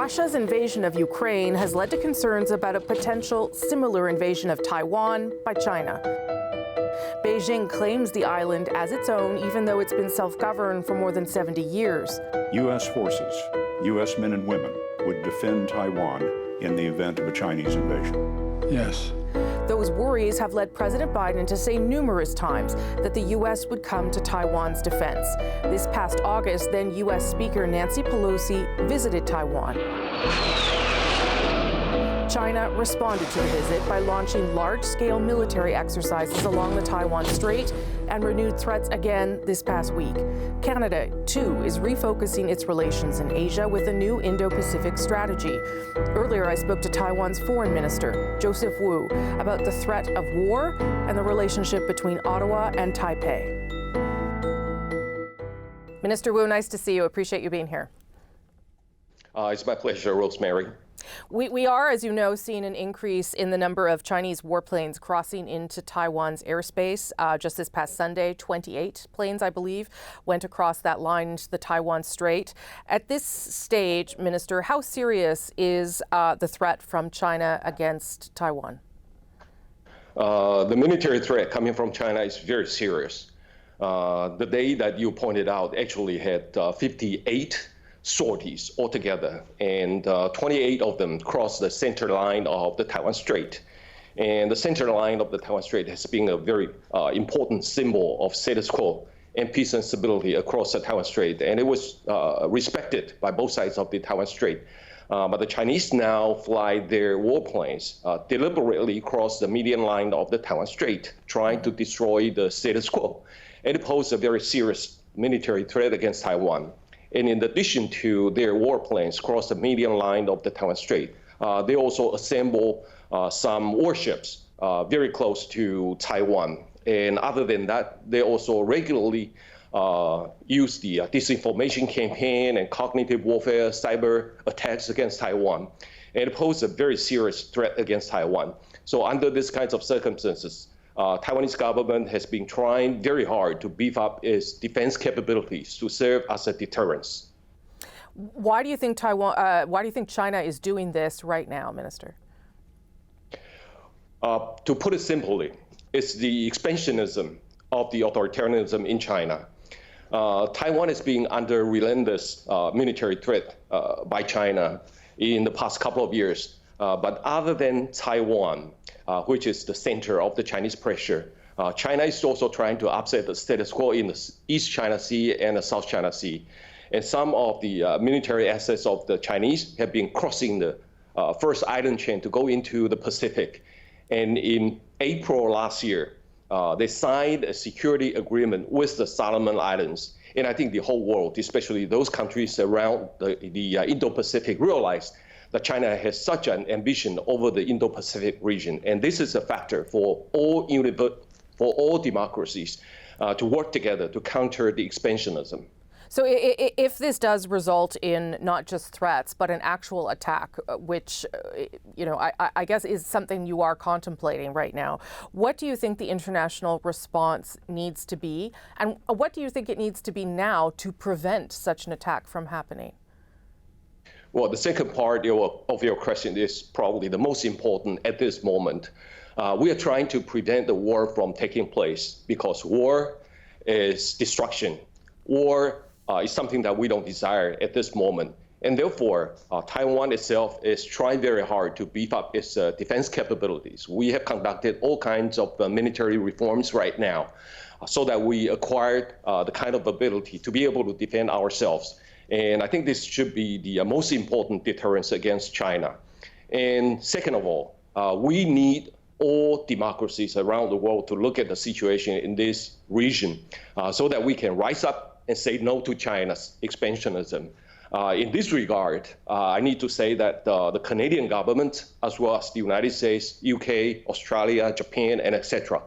Russia's invasion of Ukraine has led to concerns about a potential similar invasion of Taiwan by China. Beijing claims the island as its own, even though it's been self-governed for more than 70 years. U.S. forces, U.S. men and women, would defend Taiwan in the event of a Chinese invasion. Yes. Those worries have led President Biden to say numerous times that the U.S. would come to Taiwan's defense. This past August, then U.S. Speaker Nancy Pelosi visited Taiwan. China responded to the visit by launching large-scale military exercises along the Taiwan Strait and renewed threats again this past week. Canada, too, is refocusing its relations in Asia with a new Indo-Pacific strategy. Earlier, I spoke to Taiwan's Foreign Minister, Joseph Wu, about the threat of war and the relationship between Ottawa and Taipei. Minister Wu, nice to see you. Appreciate you being here. It's my pleasure, Rosemary. We are, as you know, seeing an increase in the number of Chinese warplanes crossing into Taiwan's airspace. Just this past Sunday, 28 planes, I believe, went across that line into the Taiwan Strait. At this stage, Minister, how serious is the threat from China against Taiwan? The military threat coming from China is very serious. The day that you pointed out actually had 58 sorties altogether, and 28 of them crossed the center line of the Taiwan Strait. And the center line of the Taiwan Strait has been a very important symbol of status quo and peace and stability across the Taiwan Strait. And it was respected by both sides of the Taiwan Strait. But the Chinese now fly their warplanes deliberately across the median line of the Taiwan Strait, trying to destroy the status quo. And it poses a very serious military threat against Taiwan. And in addition to their warplanes cross the median line of the Taiwan Strait, they also assemble some warships very close to Taiwan. And other than that, they also regularly use the disinformation campaign and cognitive warfare, cyber attacks against Taiwan. And it poses a very serious threat against Taiwan. So under these kinds of circumstances, Taiwanese government has been trying very hard to beef up its defense capabilities to serve as a deterrence. Why do you think why do you think China is doing this right now, Minister? To put it simply, it's the expansionism of the authoritarianism in China. Taiwan is being under relentless military threat by China in the past couple of years. But other than Taiwan, which is the center of the Chinese pressure, China is also trying to upset the status quo in the East China Sea and the South China Sea. And some of the military assets of the Chinese have been crossing the first island chain to go into the Pacific. And in April last year, they signed a security agreement with the Solomon Islands. And I think the whole world, especially those countries around the Indo-Pacific, realized that China has such an ambition over the Indo-Pacific region. And this is a factor for all democracies to work together to counter the expansionism. So if this does result in not just threats, but an actual attack, which, I guess is something you are contemplating right now, what do you think the international response needs to be? And what do you think it needs to be now to prevent such an attack from happening? Well, the second part of your question is probably the most important at this moment. We are trying to prevent the war from taking place because war is destruction. War is something that we don't desire at this moment. And therefore, Taiwan itself is trying very hard to beef up its defense capabilities. We have conducted all kinds of military reforms right now so that we acquired the kind of ability to be able to defend ourselves. And I think this should be the most important deterrence against China. And second of all, we need all democracies around the world to look at the situation in this region so that we can rise up and say no to China's expansionism. In this regard, I need to say that the Canadian government, as well as the United States, UK, Australia, Japan, and etc.,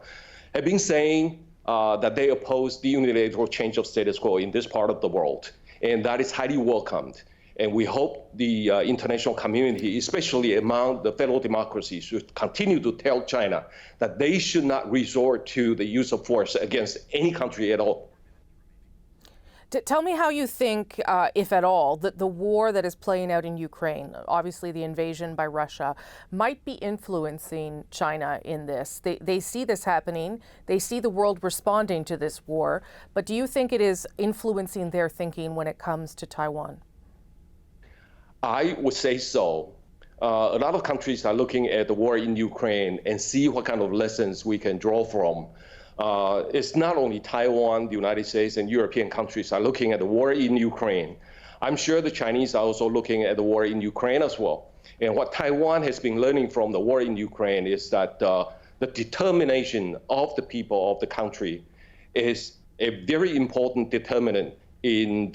have been saying that they oppose the unilateral change of status quo in this part of the world. And that is highly welcomed. And we hope the international community, especially among the fellow democracies, should continue to tell China that they should not resort to the use of force against any country at all. Tell me how you think, if at all, that the war that is playing out in Ukraine, obviously the invasion by Russia, might be influencing China in this. They see this happening. They see the world responding to this war. But do you think it is influencing their thinking when it comes to Taiwan? I would say so. A lot of countries are looking at the war in Ukraine and see what kind of lessons we can draw from. It's not only Taiwan, the United States, and European countries are looking at the war in Ukraine. I'm sure the Chinese are also looking at the war in Ukraine as well. And what Taiwan has been learning from the war in Ukraine is that the determination of the people of the country is a very important determinant in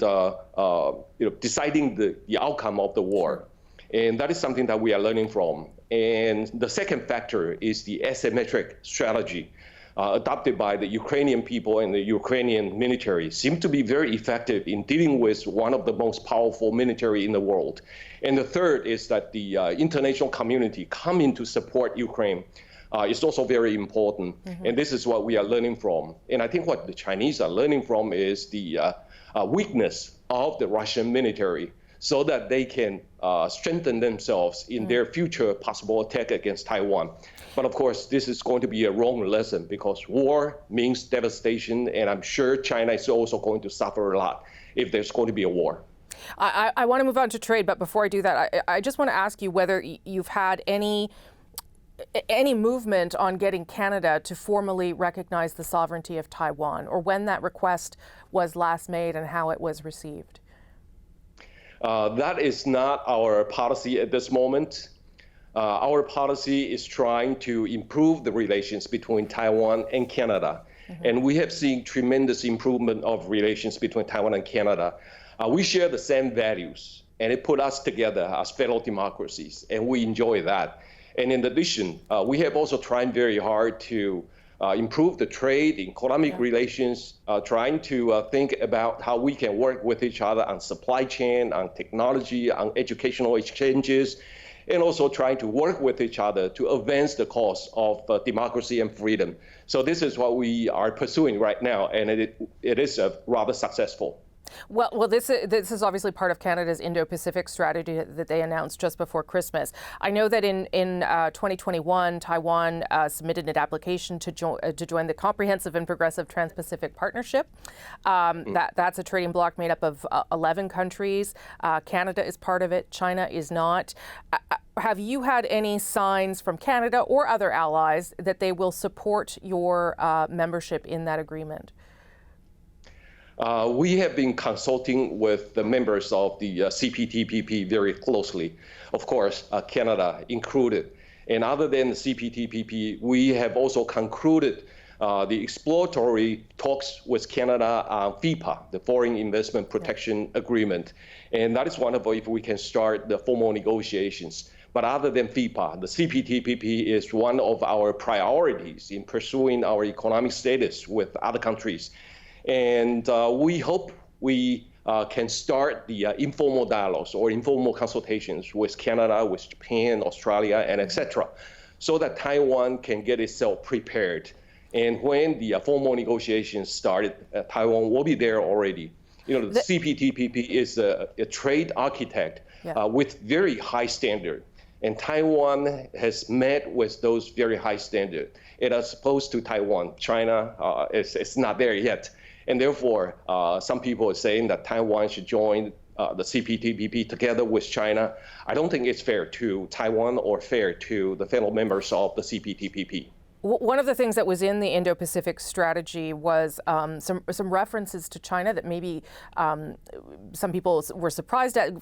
deciding the outcome of the war. And that is something that we are learning from. And the second factor is the asymmetric strategy adopted by the Ukrainian people and the Ukrainian military seem to be very effective in dealing with one of the most powerful military in the world. And the third is that the international community coming to support Ukraine is also very important. Mm-hmm. And this is what we are learning from. And I think what the Chinese are learning from is the weakness of the Russian military, so that they can strengthen themselves in their future possible attack against Taiwan. But of course, this is going to be a wrong lesson because war means devastation, and I'm sure China is also going to suffer a lot if there's going to be a war. I want to move on to trade, but before I do that, I just want to ask you whether you've had any movement on getting Canada to formally recognize the sovereignty of Taiwan, or when that request was last made and how it was received. That is not our policy at this moment. Our policy is trying to improve the relations between Taiwan and Canada. Mm-hmm. And we have seen tremendous improvement of relations between Taiwan and Canada. We share the same values, and it put us together as fellow democracies, and we enjoy that. And in addition, we have also tried very hard to improve the trade, economic relations, trying to think about how we can work with each other on supply chain, on technology, on educational exchanges, and also trying to work with each other to advance the cause of democracy and freedom. So this is what we are pursuing right now, and it is rather successful. Well, this is obviously part of Canada's Indo-Pacific strategy that they announced just before Christmas. I know that in 2021, Taiwan submitted an application to join the Comprehensive and Progressive Trans-Pacific Partnership. That's a trading bloc made up of 11 countries. Canada is part of it. China is not. Have you had any signs from Canada or other allies that they will support your membership in that agreement? We have been consulting with the members of the CPTPP very closely, of course, Canada included. And other than the CPTPP, we have also concluded the exploratory talks with Canada on FIPA, the Foreign Investment Protection Agreement. And that is wonderful if we can start the formal negotiations. But other than FIPA, the CPTPP is one of our priorities in pursuing our economic status with other countries. And we hope we can start the informal dialogues or informal consultations with Canada, with Japan, Australia, and etc., so that Taiwan can get itself prepared. And when the formal negotiations started, Taiwan will be there already. You know, the CPTPP is a trade architect with very high standard. And Taiwan has met with those very high standards. It is opposed to Taiwan. China is not there yet. And therefore, some people are saying that Taiwan should join the CPTPP together with China. I don't think it's fair to Taiwan or fair to the fellow members of the CPTPP. One of the things that was in the Indo-Pacific strategy was some references to China that maybe some people were surprised at,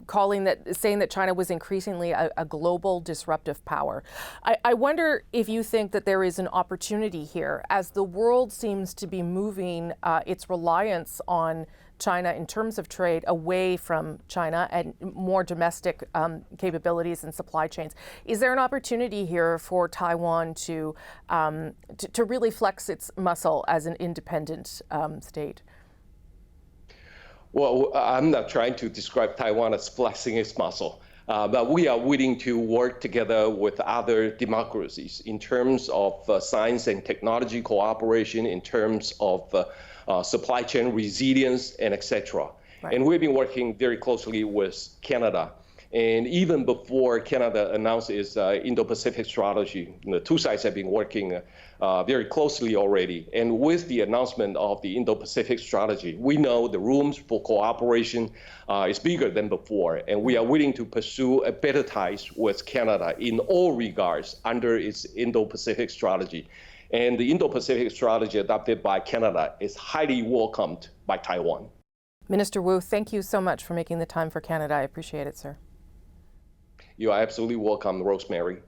saying that China was increasingly a global disruptive power. I wonder if you think that there is an opportunity here as the world seems to be moving its reliance on China in terms of trade away from China and more domestic capabilities and supply chains. Is there an opportunity here for Taiwan to really flex its muscle as an independent state? Well, I'm not trying to describe Taiwan as flexing its muscle, but we are willing to work together with other democracies in terms of science and technology cooperation, in terms of supply chain resilience, and etc. Right. And we've been working very closely with Canada. And even before Canada announced its Indo-Pacific strategy, the two sides have been working very closely already. And with the announcement of the Indo-Pacific strategy, we know the rooms for cooperation is bigger than before. And we are willing to pursue a better ties with Canada in all regards under its Indo-Pacific strategy. And the Indo-Pacific strategy adopted by Canada is highly welcomed by Taiwan. Minister Wu, thank you so much for making the time for Canada. I appreciate it, sir. You are absolutely welcome, Rosemary.